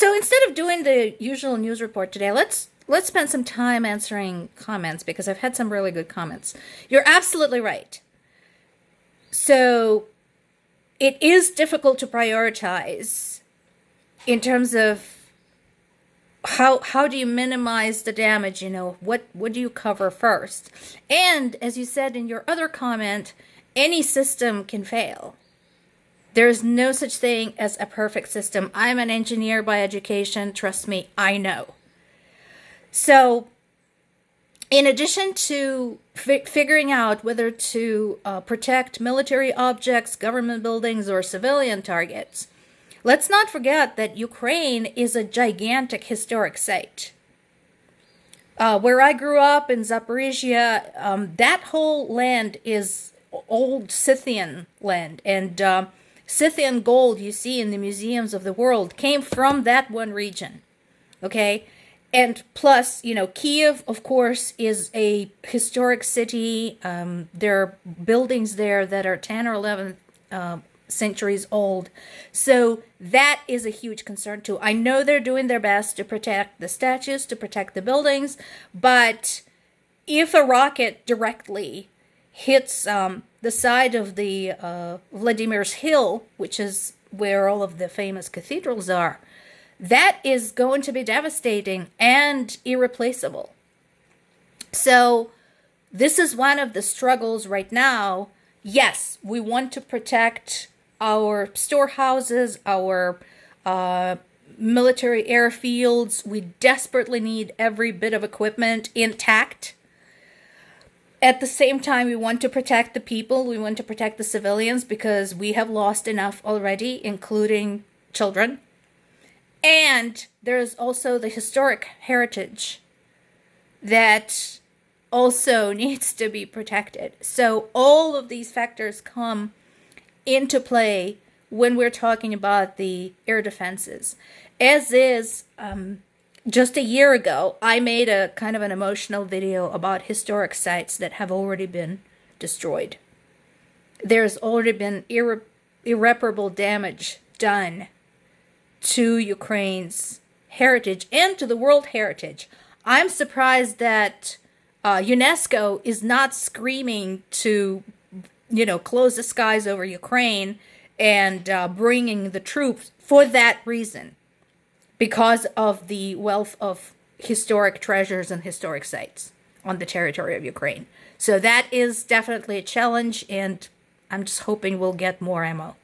So instead of doing the usual news report today, let's spend some time answering comments because I've had some really good comments. You're absolutely right. So it is difficult to prioritize in terms of how do you minimize the damage, what do you cover first? And as you said in your other comment, any system can fail. There's no such thing as a perfect system. I'm an engineer by education. Trust me, I know. So in addition to figuring out whether to protect military objects, government buildings, or civilian targets, let's not forget that Ukraine is a gigantic historic site. Where I grew up in Zaporizhia, that whole land is old Scythian land, and Scythian gold you see in the museums of the world came from that one region, okay? And plus, Kiev, of course, is a historic city. There are buildings there that are 10 or 11 centuries old. So that is a huge concern too. I know they're doing their best to protect the statues, to protect the buildings, but if a rocket directly hits the side of the Vladimir's Hill, which is where all of the famous cathedrals are, that is going to be devastating and irreplaceable. So this is one of the struggles right now. Yes, we want to protect our storehouses, our military airfields. We desperately need every bit of equipment intact. At the same time, we want to protect the people. We want to protect the civilians because we have lost enough already, including children. And there's also the historic heritage that also needs to be protected. So all of these factors come into play when we're talking about the air defenses. As is, just a year ago, I made a kind of an emotional video about historic sites that have already been destroyed. There's already been irreparable damage done to Ukraine's heritage and to the world heritage. I'm surprised that UNESCO is not screaming to, close the skies over Ukraine and bringing the troops for that reason, because of the wealth of historic treasures and historic sites on the territory of Ukraine. So that is definitely a challenge, and I'm just hoping we'll get more ammo.